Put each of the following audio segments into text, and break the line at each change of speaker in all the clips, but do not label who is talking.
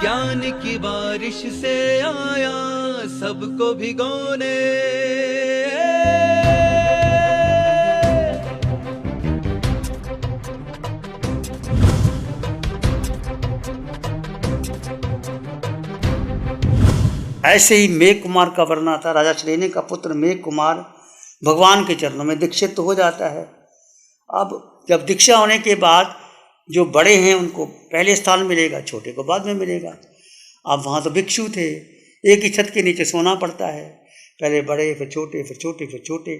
ज्ञान की बारिश से आया सबको भिगोने।
ऐसे ही मेघ कुमार का वर्णन था। राजा श्रेणी का पुत्र मेघ कुमार भगवान के चरणों में दीक्षित तो हो जाता है। अब जब दीक्षा होने के बाद जो बड़े हैं उनको पहले स्थान मिलेगा, छोटे को बाद में मिलेगा। अब वहाँ तो भिक्षु थे, एक ही छत के नीचे सोना पड़ता है, पहले बड़े फिर छोटे फिर छोटे फिर छोटे।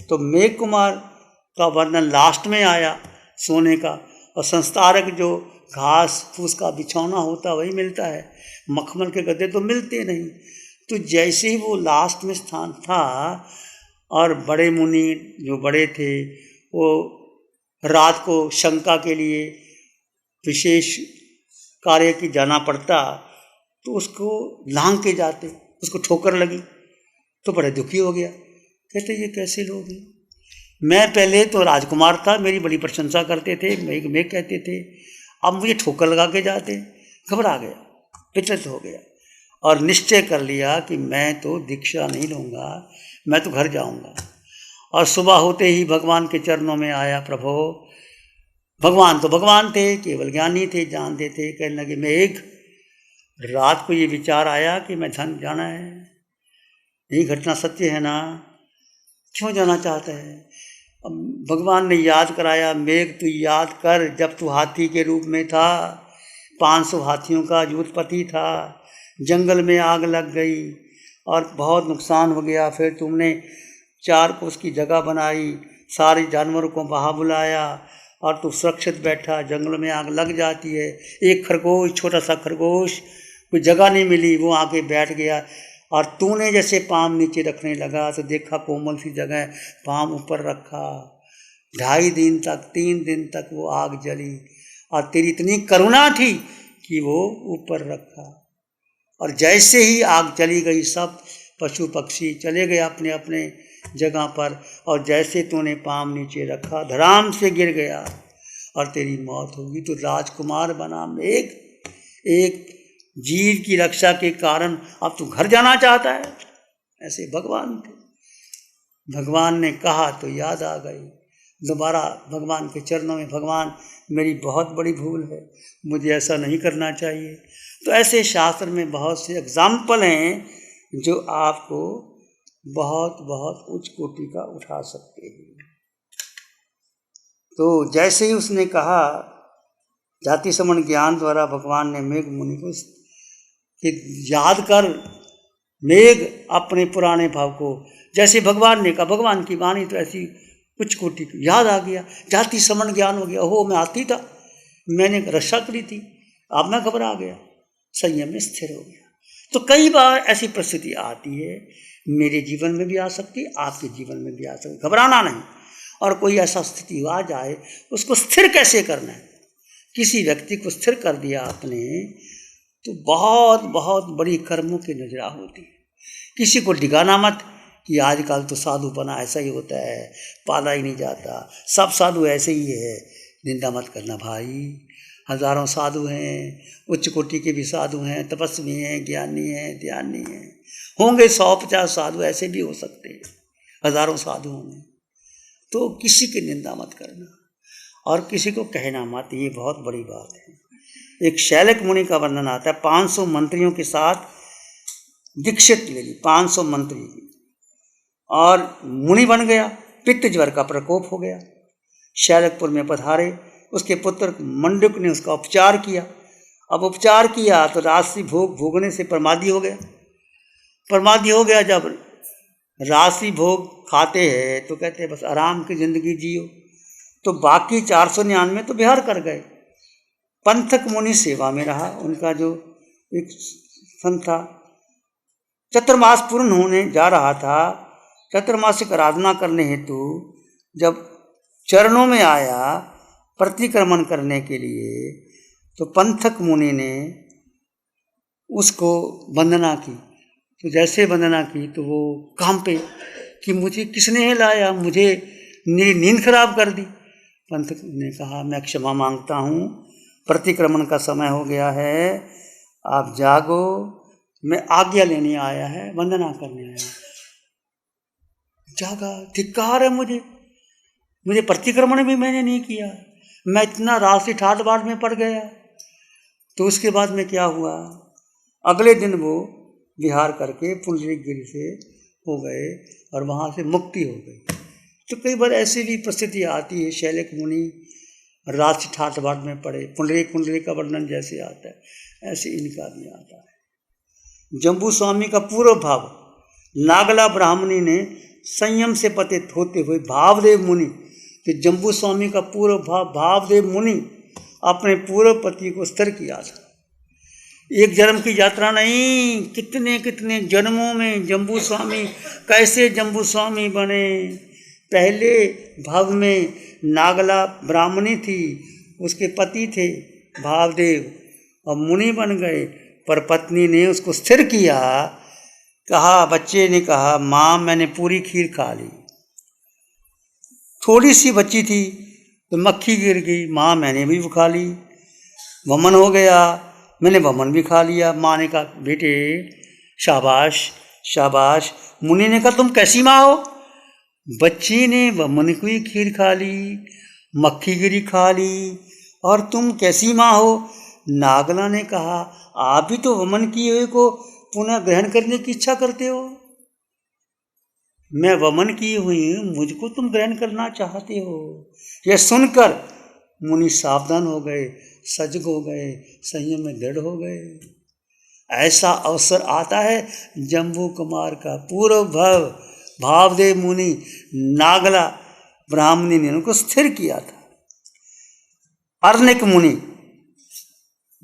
तो मेघ कुमार का वर्णन लास्ट में आया सोने का, और संस्कारक जो घास फूस का बिछौना होता वही मिलता है, मखमल के गद्दे तो मिलते नहीं। तो जैसे ही वो लास्ट में स्थान था और बड़े मुनि जो बड़े थे वो रात को शंका के लिए विशेष कार्य की जाना पड़ता, तो उसको लांग के जाते, उसको ठोकर लगी तो बड़े दुखी हो गया। कहते ये कैसे लोग हैं, मैं पहले तो राजकुमार था, मेरी बड़ी प्रशंसा करते थे, मैं कहते थे, अब मुझे ठोकर लगा के जाते। घबरा गया, विचलित हो गया और निश्चय कर लिया कि मैं तो दीक्षा नहीं लूँगा, मैं तो घर जाऊँगा। और सुबह होते ही भगवान के चरणों में आया, प्रभु। भगवान तो भगवान थे, केवल ज्ञानी थे, जानते थे। कहने लगे मेघ, रात को ये विचार आया कि मैं धन जाना है, यही घटना सत्य है ना, क्यों जाना चाहता है? अब भगवान ने याद कराया, मेघ तू याद कर, जब तू हाथी के रूप में था, 500 हाथियों का यूथपति था, जंगल में आग लग गई और बहुत नुकसान हो गया, फिर तुमने 4 कोस की जगह बनाई, सारे जानवरों को बाहर बुलाया और तू सुरक्षित बैठा। जंगल में आग लग जाती है, एक खरगोश, छोटा सा खरगोश, कोई जगह नहीं मिली, वो आके बैठ गया और तूने जैसे पाँव नीचे रखने लगा तो देखा कोमल सी जगह, पाँव ऊपर रखा। 2.5 दिन तक, 3 दिन तक वो आग जली और तेरी इतनी करुणा थी कि वो ऊपर रखा। और जैसे ही आग चली गई, सब पशु पक्षी चले गए अपने अपने जगह पर, और जैसे तूने पाँव नीचे रखा धड़ाम से गिर गया और तेरी मौत होगी। तो राजकुमार बना मेघ, एक जीव की रक्षा के कारण अब तू घर जाना चाहता है। ऐसे भगवान थे। भगवान ने कहा तो याद आ गई, दोबारा भगवान के चरणों में, भगवान मेरी बहुत बड़ी भूल है, मुझे ऐसा नहीं करना चाहिए। तो ऐसे शास्त्र में बहुत से एग्जाम्पल हैं जो आपको बहुत बहुत उच्च कोटि का उठा सकते हैं। तो जैसे ही उसने कहा, जाति समण ज्ञान द्वारा भगवान ने मेघ मुनि को कि याद कर मेघ अपने पुराने भाव को, जैसे भगवान ने कहा, भगवान की वाणी तो ऐसी उच्च कोटि की, याद आ गया, जाति समण ज्ञान हो गया। ओहो, मैं आती था, मैंने रक्षा करी थी, अब मैं घबरा गया, संयम में स्थिर हो गया। तो कई बार ऐसी परिस्थिति आती है, मेरे जीवन में भी आ सकती है, आपके जीवन में भी आ सकती है। घबराना नहीं, और कोई ऐसा स्थिति आ जाए उसको स्थिर कैसे करना है। किसी व्यक्ति को स्थिर कर दिया आपने तो बहुत बहुत बड़ी कर्मों की नजरा होती है। किसी को डिगाना मत कि आजकल तो साधुपना ऐसा ही होता है, पाला ही नहीं जाता, सब साधु ऐसे ही है। निंदा मत करना भाई, हजारों साधु हैं, उच्च कोटि के भी साधु हैं, तपस्वी हैं, ज्ञानी हैं, ध्यानी हैं, होंगे 100-50 साधु ऐसे भी हो सकते हैं, हजारों साधु होंगे। तो किसी की निंदा मत करना और किसी को कहना मत, ये बहुत बड़ी बात है। एक शैलक मुनि का वर्णन आता है, 500 मंत्रियों के साथ दीक्षित ले ली, 500 मंत्री, और मुनि बन गया। पित्त ज्वर का प्रकोप हो गया, शैलकपुर में पधारे। उसके पुत्र मंडुक ने उसका उपचार किया। अब उपचार किया तो राशि भोग भोगने से प्रमादी हो गया। प्रमादी हो गया, जब राशि भोग खाते हैं तो कहते हैं बस आराम की जिंदगी जियो। तो बाकी 499 तो बिहार कर गए। पंथक मुनि सेवा में रहा, उनका जो एक संत था, चतुर्मास पूर्ण होने जा रहा था, चतुर्मासिक आराधना करने हेतु जब चरणों में आया प्रतिक्रमण करने के लिए, तो पंथक मुनि ने उसको वंदना की। तो जैसे वंदना की तो वो कांपे कि मुझे किसने लाया, मुझे मेरी नींद खराब कर दी। पंथक ने कहा मैं क्षमा मांगता हूँ, प्रतिक्रमण का समय हो गया है, आप जागो, मैं आज्ञा लेने आया है, वंदना करने आया। जागा, धिक्कार है मुझे प्रतिक्रमण भी मैंने नहीं किया, मैं इतना राशि ठाट बाट में पड़ गया। तो उसके बाद में क्या हुआ, अगले दिन वो विहार करके पुंडरीकगिरि से हो गए और वहाँ से मुक्ति हो गई। तो कई बार ऐसी भी परिस्थिति आती है, शैलिक मुनि राशि ठाट बाट में पड़े, पुंडरीक का वर्णन जैसे आता है ऐसे इनका भी आता है। जम्बू स्वामी का पूर्व भाव नागला ब्राह्मणी ने संयम से पतित होते हुए भावदेव मुनि, कि जम्बू स्वामी का पूर्व भाव भावदेव मुनि अपने पूर्व पति को स्थिर किया था। एक जन्म की यात्रा नहीं, कितने कितने जन्मों में जम्बू स्वामी, कैसे जम्बू स्वामी बने। पहले भाव में नागला ब्राह्मणी थी, उसके पति थे भावदेव, और मुनि बन गए, पर पत्नी ने उसको स्थिर किया। कहा, बच्चे ने कहा, माँ मैंने पूरी खीर खा ली। थोड़ी सी बच्ची थी तो मक्खी गिर गई, माँ मैंने भी खा ली। वमन हो गया, मैंने वमन भी खा लिया। माँ ने कहा, बेटे शाबाश शाबाश। मुनि ने कहा, तुम कैसी माँ हो? बच्ची ने वमन की खीर खा ली, मक्खी गिरी खा ली, और तुम कैसी माँ हो? नागला ने कहा, आप भी तो वमन किए हुए को पुनः ग्रहण करने की इच्छा करते हो। मैं वमन की हुई हूँ, मुझको तुम ग्रहण करना चाहते हो। यह सुनकर मुनि सावधान हो गए, सजग हो गए, संयम में दृढ़ हो गए। ऐसा अवसर आता है, जम्बू कुमार का पूर्व भव भावदेव मुनि नागला ब्राह्मणी ने उनको स्थिर किया था। अर्निक मुनि,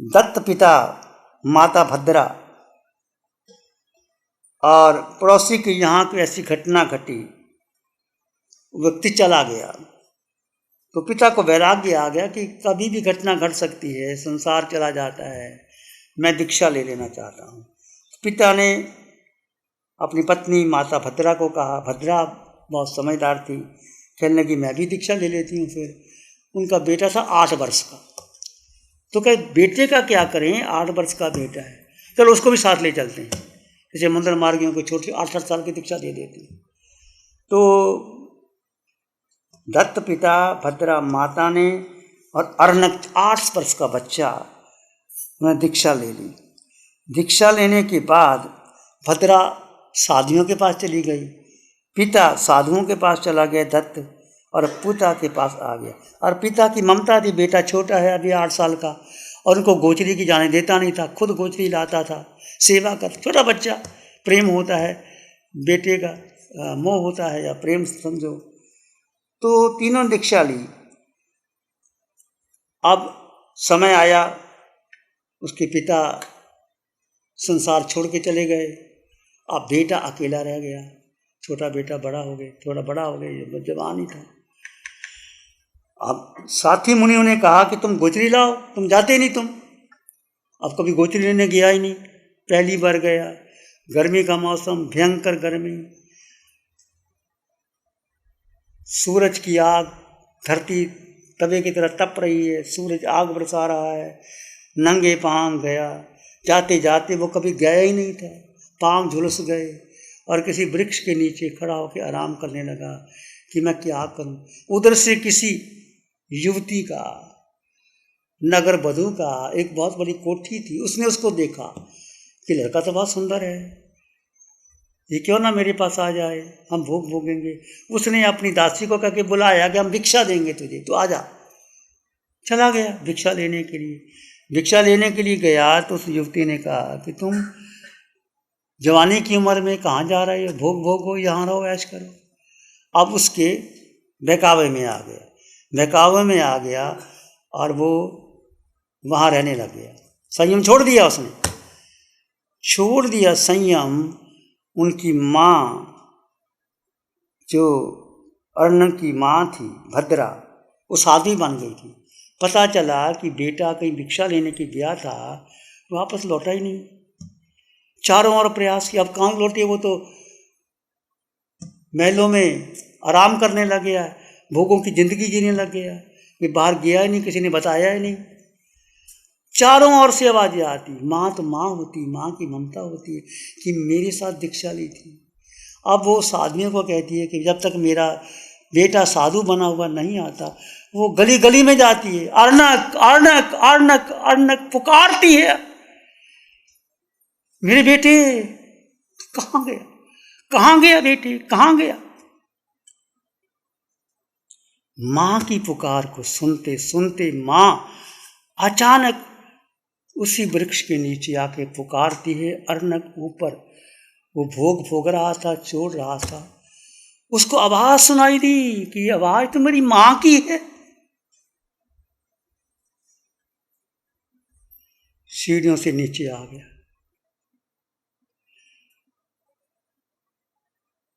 दत्त पिता, माता भद्रा और पड़ोसी के यहाँ की ऐसी घटना घटी, व्यक्ति चला गया तो पिता को वैराग्य आ गया कि कभी भी घटना घट सकती है, संसार चला जाता है, मैं दीक्षा ले लेना चाहता हूँ। पिता ने अपनी पत्नी माता भद्रा को कहा, भद्रा बहुत समझदार थी, कहने लगी मैं भी दीक्षा ले लेती हूँ। फिर उनका बेटा था 8 वर्ष का, तो कहे बेटे का क्या करें, 8 वर्ष का बेटा है, चलो उसको भी साथ ले चलते हैं। जैसे मंदिर मार्गियों को छोटी 8 साल की दीक्षा दे देती हैं। तो दत्त पिता, भद्रा माता ने और अर्नक 8 वर्ष का बच्चा, उन्होंने दीक्षा ले ली। दीक्षा लेने के बाद भद्रा साधुओं के पास चली गई, पिता साधुओं के पास चला गया दत्त, और पिता के पास आ गया। और पिता की ममता थी, बेटा छोटा है अभी 8 साल का, और उनको गोचरी की जाने देता नहीं था, खुद गोचरी लाता था, सेवा कर। छोटा बच्चा, प्रेम होता है, बेटे का मोह होता है या प्रेम समझो। तो तीनों दीक्षा ली। अब समय आया, उसके पिता संसार छोड़ के चले गए। अब बेटा अकेला रह गया, छोटा बेटा बड़ा हो गया, थोड़ा बड़ा हो गया, जवान ही था। अब साथी मुनियों ने कहा कि तुम गोचरी लाओ, तुम जाते नहीं, तुम अब कभी गोचरी लेने गया ही नहीं, पहली बार गया। गर्मी का मौसम, भयंकर गर्मी, सूरज की आग, धरती तवे की तरह तप रही है, सूरज आग बरसा रहा है, नंगे पांव गया। जाते जाते वो कभी गया ही नहीं था, पांव झुलस गए और किसी वृक्ष के नीचे खड़ा होकर आराम करने लगा कि मैं क्या करूं। उधर से किसी युवती का, नगर वधू का एक बहुत बड़ी कोठी थी, उसने उसको देखा कि लड़का तो बहुत सुंदर है, ये क्यों ना मेरे पास आ जाए, हम भोग भोगेंगे। उसने अपनी दासी को कह के बुलाया कि हम भिक्षा देंगे तुझे, तो आ जा। चला गया भिक्षा लेने के लिए। भिक्षा लेने के लिए गया तो उस युवती ने कहा कि तुम जवानी की उम्र में कहाँ जा रहे हो, भोग भोगो, यहाँ रहो, ऐश करो। अब उसके बहकावे में आ गया, बहकावे में आ गया और वो वहाँ रहने लग गया। संयम छोड़ दिया उसने, छोड़ दिया संयम। उनकी माँ, जो अर्ण की माँ थी भद्रा, वो साध्वी बन गई थी। पता चला कि बेटा कहीं भिक्षा लेने के गया था, वापस लौटा ही नहीं। चारों ओर प्रयास किया, अब कहाँ लौटे, वो तो महलों में आराम करने लग गया, भोगों की जिंदगी जीने लग गया, कि बाहर गया ही नहीं, किसी ने बताया ही नहीं। चारों ओर से आवाजें आती, माँ तो माँ होती, माँ की ममता होती है कि मेरे साथ दीक्षा ली थी। अब वो साधुओं को कहती है कि जब तक मेरा बेटा साधु बना हुआ नहीं आता, वो गली गली में जाती है, अर्णक अर्णक अर्णक अर्णक पुकारती है, मेरे बेटे कहाँ गया, कहाँ गया बेटे, कहाँ गया। माँ की पुकार को सुनते सुनते माँ अचानक उसी वृक्ष के नीचे आके पुकारती है। अर्णक ऊपर वो भोग भोग रहा था, छोड़ रहा था, उसको आवाज सुनाई दी कि ये आवाज तो मेरी माँ की है। सीढ़ियों से नीचे आ गया,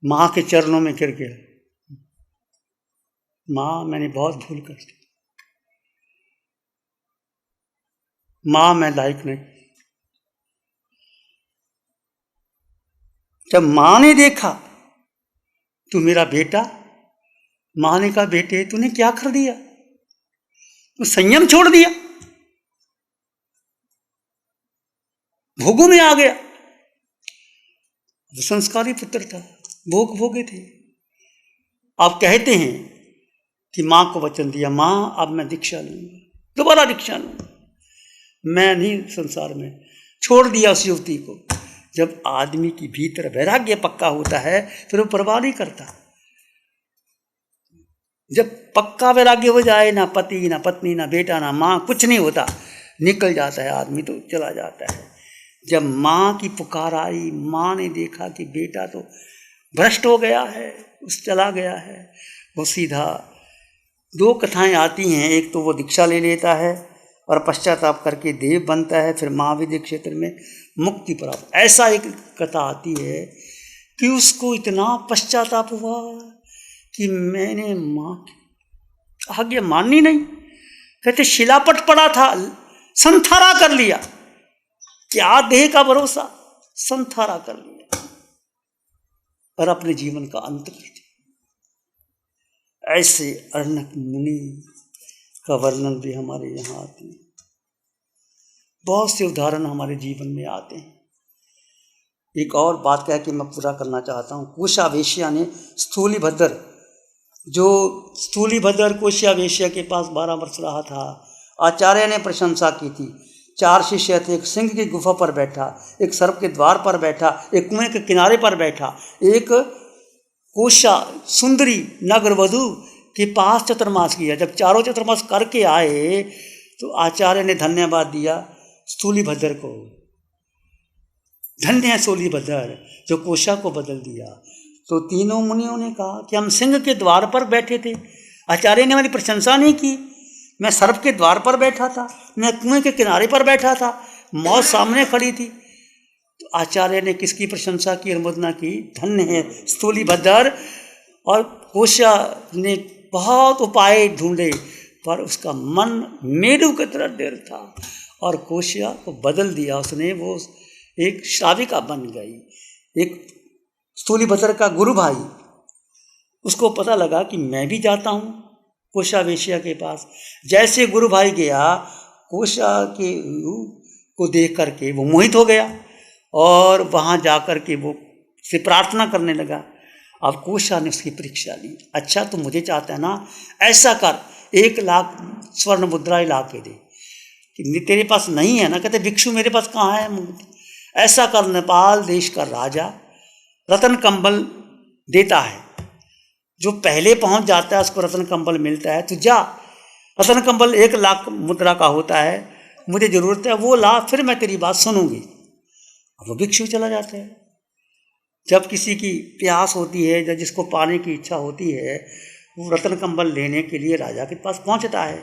माँ के चरणों में गिर गया, माँ मैंने बहुत भूल कर दी, माँ मैं लायक नहीं। जब माँ ने देखा तू मेरा बेटा, माँ ने कहा बेटे तूने क्या कर दिया, तू संयम छोड़ दिया, भोगों में आ गया। वो संस्कारी पुत्र था, भोग भोगे थे। आप कहते हैं कि माँ को वचन दिया, माँ अब मैं दीक्षा लूंगा, दोबारा दीक्षा लूंगा, मैं नहीं संसार में, छोड़ दिया उस युवती को। जब आदमी की भीतर वैराग्य पक्का होता है फिर वो परवाह नहीं करता। जब पक्का वैराग्य हो जाए, ना पति ना पत्नी ना बेटा ना माँ, कुछ नहीं होता, निकल जाता है आदमी तो चला जाता है। जब माँ की पुकार आई, माँ ने देखा कि बेटा तो भ्रष्ट हो गया है, उस चला गया है, वो सीधा दो कथाएं आती हैं, एक तो वो दीक्षा ले लेता है और पश्चाताप करके देव बनता है, फिर महाविद्य क्षेत्र में मुक्ति प्राप्त। ऐसा एक कथा आती है कि उसको इतना पश्चाताप हुआ कि मैंने माँ की आज्ञा माननी नहीं, कहते शिलापट पड़ा था, संथारा कर लिया, क्या देह का भरोसा, संथारा कर लिया और अपने जीवन का अंत कर दिया। ऐसे अर्णक मुनि का वर्णन भी हमारे यहाँ आते हैं, बहुत से उदाहरण हमारे जीवन में आते हैं। एक और बात कह के मैं पूरा करना चाहता हूँ। कोशावेश्या ने स्थूलीभद्र, जो स्थूलीभद्र कोशावेश्या के पास 12 वर्ष रहा था, आचार्य ने प्रशंसा की थी। 4 शिष्य थे, एक सिंह की गुफा पर बैठा, एक सर्प के द्वार पर बैठा, एक कुएं के किनारे पर बैठा, एक कोशा सुंदरी नगरवधु के पास चतुर्मास किया। जब चारों चतुर्मास करके आए तो आचार्य ने धन्यवाद दिया स्थूलीभद्र को, धन्य है स्थूलीभद्र जो कोशा को बदल दिया। तो तीनों मुनियों ने कहा कि हम सिंह के द्वार पर बैठे थे, आचार्य ने हमारी प्रशंसा नहीं की, मैं सर्प के द्वार पर बैठा था, मैं कुएं के किनारे पर बैठा था, मौत सामने खड़ी थी। तो आचार्य ने किसकी प्रशंसा की, अनुमोदना की, धन्य है स्थूलीभद्र। और कोशा ने बहुत उपाय ढूंढे पर उसका मन मेरू की तरह दृढ़ था और कोशा को बदल दिया उसने, वो एक श्राविका बन गई। एक स्थूलीभद्र का गुरु भाई, उसको पता लगा कि मैं भी जाता हूँ कोशावेश्या के पास। जैसे गुरु भाई गया, कोशा के को देख करके वो मोहित हो गया और वहाँ जा कर के वो से प्रार्थना करने लगा। अब कोशा ने उसकी परीक्षा ली, अच्छा तो मुझे चाहता है ना, ऐसा कर 1 लाख स्वर्ण मुद्राएं ला के दे। कि तेरे पास नहीं है ना, कहते भिक्षु मेरे पास कहाँ है। ऐसा कर, नेपाल देश का राजा रतन कंबल देता है, जो पहले पहुंच जाता है उसको रतन कंबल मिलता है, तो जा, रतन कंबल 1 लाख मुद्रा का होता है, मुझे ज़रूरत है, वो ला, फिर मैं तेरी बात सुनूंगी। वो भिक्षु चला जाता है। जब किसी की प्यास होती है या जिसको पाने की इच्छा होती है, वो रतन कंबल लेने के लिए राजा के पास पहुंचता है।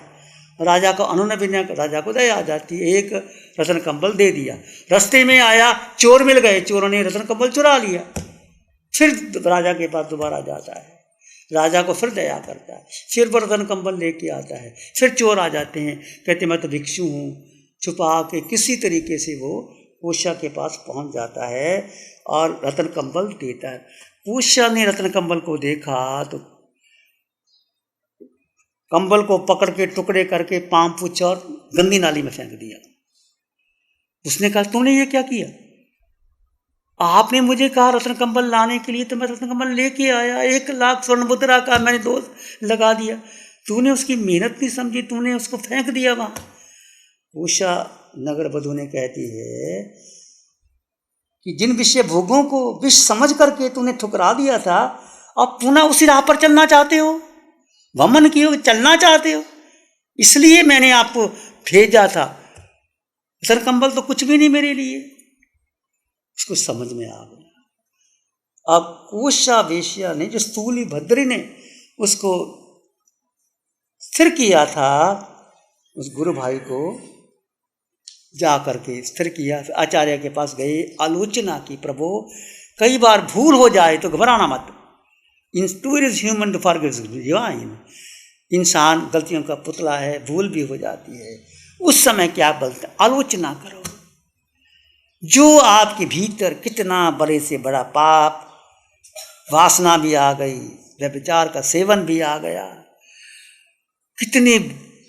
राजा को अनुनय विनय, राजा को दया आ जाती है, एक रतन कंबल दे दिया। रास्ते में आया, चोर मिल गए, चोरों ने रतन कंबल चुरा लिया, फिर राजा के पास दोबारा जाता है, राजा को फिर दया करता है, फिर वो रतन कंबल लेके आता है, फिर चोर आ जाते हैं, कहते मैं तो भिक्षु हूँ, छुपा के किसी तरीके से वो कोशा के पास पहुंच जाता है और रतन कंबल देता है। कोशा ने रतन कंबल को देखा तो कंबल को पकड़ के टुकड़े करके पाँव पूछा और गंदी नाली में फेंक दिया। उसने कहा तूने ये क्या किया? आपने मुझे कहा रत्न कंबल लाने के लिए, तो मैं रत्न कंबल लेके आया। 1,00,000 स्वर्ण मुद्रा का मैंने दोष लगा दिया। तूने उसकी मेहनत नहीं समझी, तूने उसको फेंक दिया वहाँ। उषा नगर वधू ने कहती है कि जिन विषय भोगों को विष समझ करके तूने ठुकरा दिया था, अब पुनः उसी राह पर चलना चाहते हो, वमन किए हो, चलना चाहते हो, इसलिए मैंने आपको भेजा था। सर कंबल तो कुछ भी नहीं मेरे लिए। उसको समझ में आ गया। अब कोशा वेश्या ने, जो स्थूली भद्री ने उसको स्थिर किया था, उस गुरु भाई को जा करके स्थिर किया। आचार्य के पास गए, आलोचना की, प्रभु कई बार भूल हो जाए तो घबराना मत। To is human to forgive divine. इंसान गलतियों का पुतला है, भूल भी हो जाती है। उस समय क्या बोलते, आलोचना करो। जो आपके भीतर कितना बड़े से बड़ा पाप, वासना भी आ गई, व्यभिचार का सेवन भी आ गया, कितनी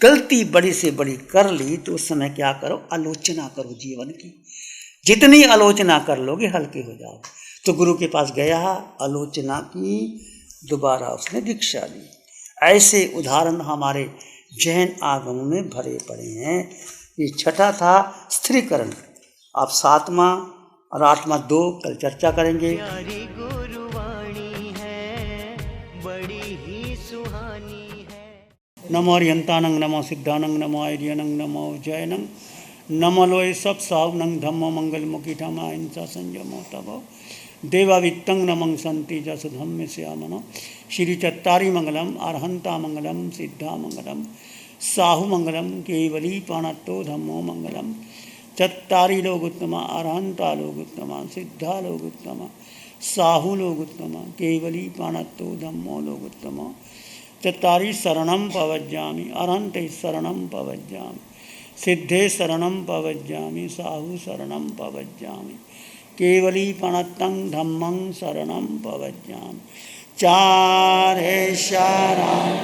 गलती बड़ी से बड़ी कर ली, तो उस समय क्या करो, आलोचना करो जीवन की। जितनी आलोचना कर लोगे हल्के हो जाओ। तो गुरु के पास गया, आलोचना की, दोबारा उसने दीक्षा ली। ऐसे उदाहरण हमारे जैन आगम में भरे पड़े हैं। ये छठा था स्त्रीकरण। आप 7वां और 8वां 2 कल चर्चा करेंगे।
प्यारी गुरुवाणी है, बड़ी ही सुहानी है।
नमो अरिहंतानंग, नमो सिद्धानंग, नमो आर्यनंग, नमो जयनंग, नमो लोय सब सावनंग, धम्मो मंगल मुखी धमा हिंसा संयमो तबो देवावित्तंग नमं संति जस धम्म श्यामनो। श्री चत्तारी मंगलम, अरहंता मंगलम, सिद्धा मंगलम, साहु मंगलम, केवली पाणत्तो धम्मो मंगलम। चत्तारी लोग उत्तमा, अरहंता लोग उत्तमा, सिद्धा लोग उत्तमा, साहु लोग उत्तमा, केवली पाणत्तो धम्मो लोग उत्तमा। चत्तारी शरणं पवज्जामि, अरहंते शरणं पवज्जामि, सिद्धे शरणं पवज्जामि, साहु शरणं पवज्जामि, केवली पणत्तं धम्मं शरणं पवज्जामि। चारे शरणं